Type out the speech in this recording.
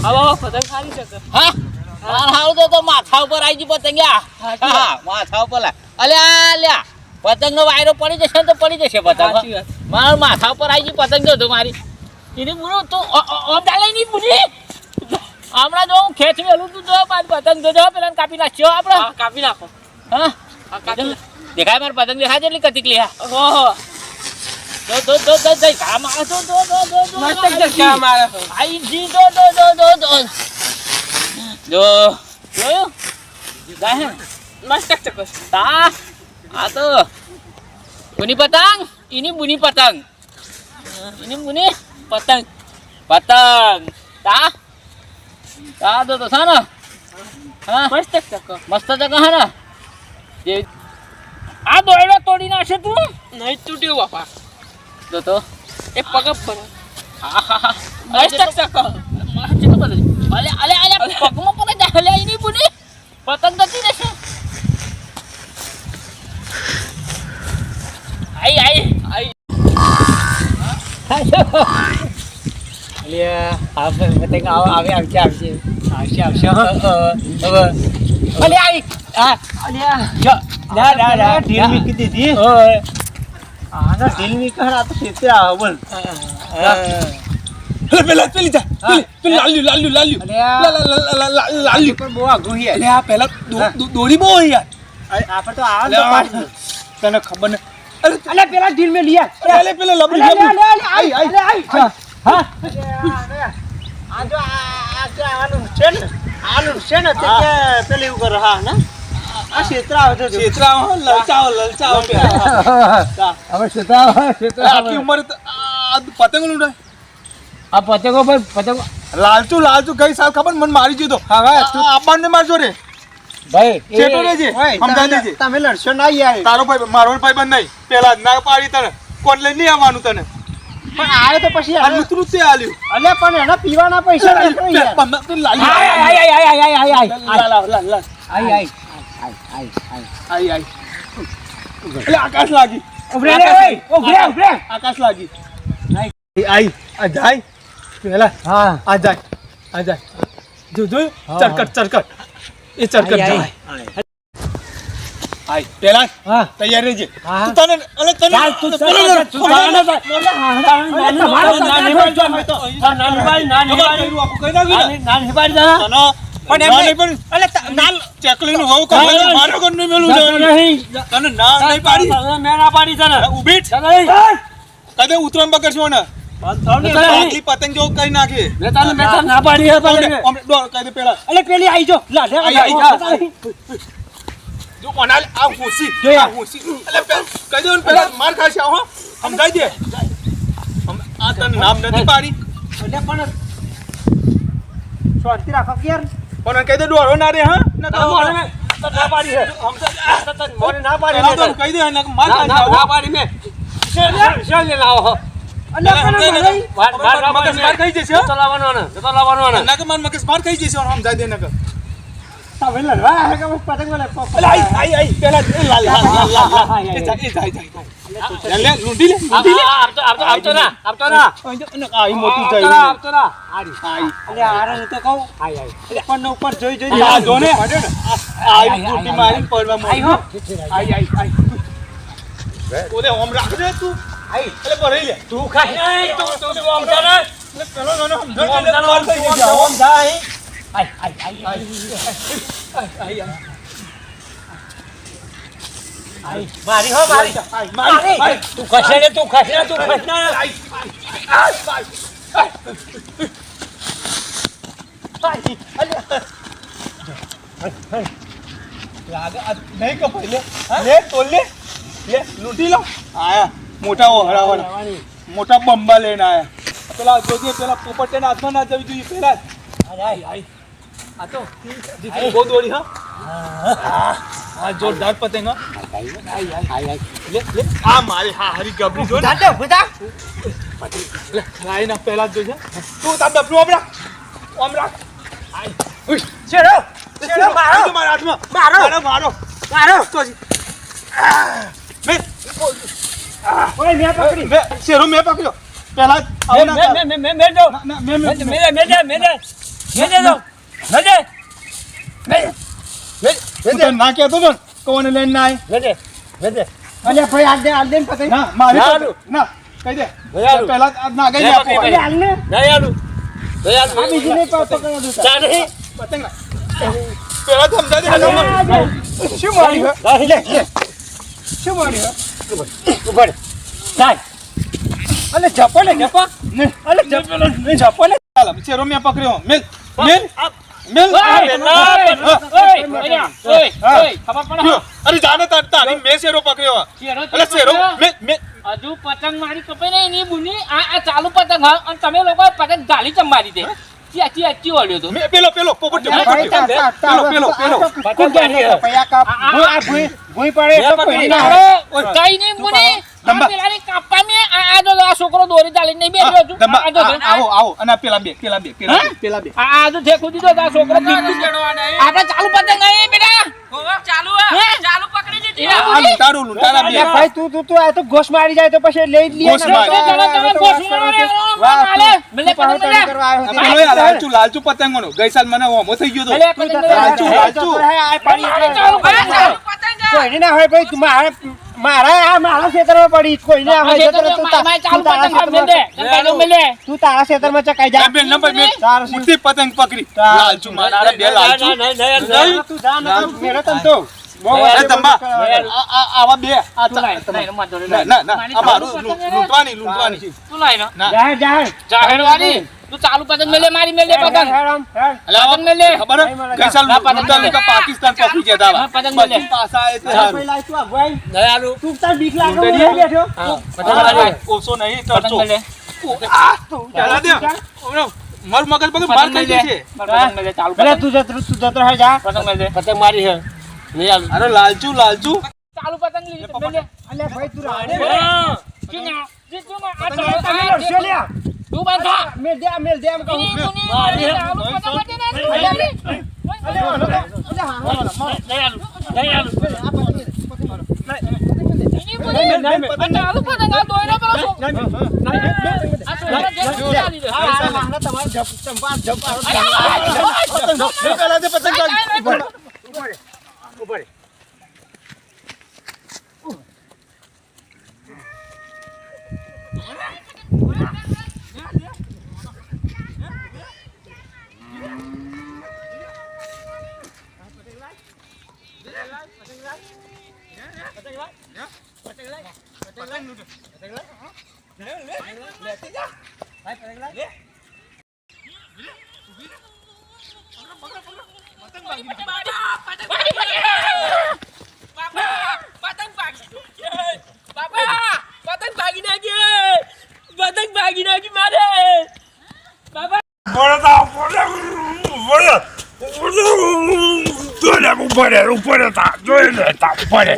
આવો પતંગ ખાલી શકે હા હાલ તો માથા ઉપર આવી ગઈ પતંગિયા હા માથા ઉપર અલ્યા લ્યા પતંગ નો વાયરો પડી જશે તો પડી જશે પતંગ મારા માથા ઉપર આવી ગઈ પતંગ જો મારી એને બોલો તો ઓડાલે નહીં પૂરી હમણાં જો હું ખેંચ મેલું તું જો પતંગ જો પેલા કાપી નાખ્યો આપણે કાપી નાખો હા દેખાય મારે પતંગ દેખાય છે એટલી કતિક લ્યા ઓહો દો કામ આ દો મસ્ત જગ્યા મારે આઈ જી દો જોયું ગાય મસ્ત ચકસ તા આ તો બુની પતંગ એની બુની પતંગ એની બુની પતંગ તા તો થા ને હા મસ્ત ચકસ મસ્ત જગા હે ને જે આ દોયડો તોડી નાખશે તું નહીં તૂટ્યો બાપા તો એ પગ પર હા મસ્ત ચકસ અલે પગમાં પડે જા લે એની બુની પતંગ જતી રહેશે આઈ અલ્યા આપણે પતંગ આવશે અલે આવી અલ્યા ના ઢીલ મીકી દીધી આનો ઢીલ મીકરા તો ખેતરા બોલ પેલા પેલી જા પેલી લાલ્યું પણ બહુ આઘું છે અલે આ પેલા દોડી બહુ યાર આપણે તો આવે તો પાડી તને ખબર ને અલે પેલા ઢીલ મે લીયા અલે પેલા લબડી આઈ હા આ જો આનું છે ને તે કે પેલી એવું કરે હા ને આ ક્ષેત્રા આવે છે લલચાઓ હવે ક્ષેત્રા આટલી ઉંમર પતંગ લૂંટાય આ પતંગો પર પતંગ લાલચું ગઈ સાલ ખબર મને મારી દીધો આપણને મારજો રે ભાઈ ચેટો રેજે સમજાઈ દેજે તમે લડશો ના યાર તારો ભાઈ મારો ભાઈ બંધ નહીં પેલા ના પાડી તને કોણ લઈ નહીં આવવાનું તને પણ આવે તો પછી અનુતરું તે આલ્યું અલે પણ એના પીવાના પૈસા નથી એટલે આકાશ લાગી આકાશ લાગી આઈ આ જાય પેલા હા આ જાય જો ચરકટ એ ચરકટ જાય આઈ પેલા હા તૈયાર રહેજે હા તને અલે તને ચકલી નું હોવ મારો ઘર નું મેલું તને ના નહીં પાડી મેં ના પાડી તને ઉભી કદે ઉતરણ બગડશો ને આગલી પતંગ જો કઈ નાખે મેં તને ના પાડી હે કદે પેલા અલે પેલી આઈ જો લાડે જો ઓનાલ આ હુસી અલે કઈ દે પેલા માર ખાશે હો સમજાઈ દે આ તને નામ નથી પાડી અલે પણ શાંતિ રાખો યાર પણ કઈ દે ડોરો ના રે હા ના પાડી હે મોને ના પાડી કહી દે માર ખાશે ના પાડી મેં શેલ લાવો અલે પણ માર ખાઈ જશે તો લાવવાનો ને ના કે માર મગજ માર ખાઈ જશે સમજાઈ દે નકર તમે લડવા હે કે પતંગ વાલે અલે આઈ પેલા લે લૂંટી લે આપતો ના આઈ મોટી થઈ અલે આરે તો કહું ઉપર ને ઉપર જોઈ આ જો ને આઈ લૂંટી મારી પડવા આઈ ઓલે ઓમ રાખજે તું આઈ એટલે ભરાઈ લે તું ખાઈ તું આમ ચાલે પેલો નોનો ઓમ જાય મારી હો મારી તું ખસે ને નહીં કપાઈ લે તોલ લે લૂંટી લો આયા મોટા ઓહળા મોટા બંબા લઈને આયા પેલા જોજે પેલા પોપટ ના હાથમાં ના જવી જોઈએ પેલા આ તો બહુ દોડી હા જોરદાર પતંગ લે આ મારી હારી ગબરી જો લે ખલાઈ ના પેલા જોજે તું તાર ડબલું આમ રાખ છેડો મારો હાથમાં મારો તો મે ઓય મેં પકડી શેરો મેં પકડ્યો પેલા મેં હું તને ના કહેતો હતો ને, કોને લઈને ના આય. અલ્યા ભાઈ આલ દે ને પતંગ. ના મારી ના, પતંગ. ના કહી દે નહીં આલું. પહેલા આ ના ગઈ આપો. નહીં, અલ્યા હાલ ને. આ બીજી નહીં પકડવા દેતા. પતંગ ના. પહેલા તો સમજાવી દે. શું મારી હે? શું મારી હે? અલે જપો ને જપો. અલે જપો ને જપો ને. ચાલ ચેરો મેં પકડ્યો. મેલ મેલ મેલ. અરે જાને તારી મેં ચેરો પકડ્યો. અલે ચેરો મેલ મેલ. હજુ પતંગ મારી કપાઈ નહીં એની બુની આ ચાલુ પતંગ હા અને તમે લોકો પતંગ ગાલી ચમ મારી દે ચી ઓળ્યો તો મેં પેલો પોપટ ભાઈ પેલો ભૂઈ પડે એટલે કોઈ ના આવે. કઈ નહીં બુની દંબા. પેલાની કાપા મે આ જો આ છોકરો દોરી ચાલી નહીં બેઠો છું આ જો આવો અને પેલા બે આ જો ઠેકુ દીધો આ છોકરો આપણે ચાલુ પતંગ નહીં બેટા ચાલુ પકડી દીધી આ લૂંટારા બે અલ્યા ભાઈ તું આ તો ઘોષ મારી જાય તો પછી લઈ જ લઈએ ઘોષ મારી. લાલચુ પતંગોનો ગઈ સાલ મને હોમો થઈ ગયો તો કોઈને ના હોય ભાઈ મારા ક્ષેત્રમાં પડી કોઈને ના હોય તો તું તારા ક્ષેત્રમાં ચકાઈ જા. બે નંબર મે ઉઠી પતંગ પકડી લાલચુ મારા બે લાલચુ તું જા ન તો મેરો તમ તો એ તંબા આવા બે આ ના આ મારું લૂંટવાની તું લાઈ નો જાહેર જાહેરવાડી તું ચાલુ પતંગ મેલે મારી મેલે પતંગ પતંગ મેલે ખબર ગઈ સાલ લૂંટાની કા પાકિસ્તાન પકડી ગયા હતા પતંગ મેલે પાછા આए थे હારું. તું તાર બીક લાગે હું નહીં બેઠો. ઓછો નહીં પતંગ કરશો મેલે ચાલા દે મારું મગજ બધું બહાર પતંગ થઈ મેલે જશે. પતંગ મેલે ચાલુ ભલે તું જતો હે જા. પતંગ મેલે પતંગ મારી છે નહીં આલું. અરે લાલચુ ચાલુ પતંગ લીધી મેલે અલ્યા ભાઈ તું રાડે ચીના ચીના આ તમે લડશો લ્યા. તું બાંધા મેલ દે એમ કહું. ચાલુ પતંગ માટે ના ચાલુ પતંગ આ દોયરો કરો તમારે ચંપા જપ પેલા દે પતંગ ઉપર હતા જોઈ લેતા ઉપર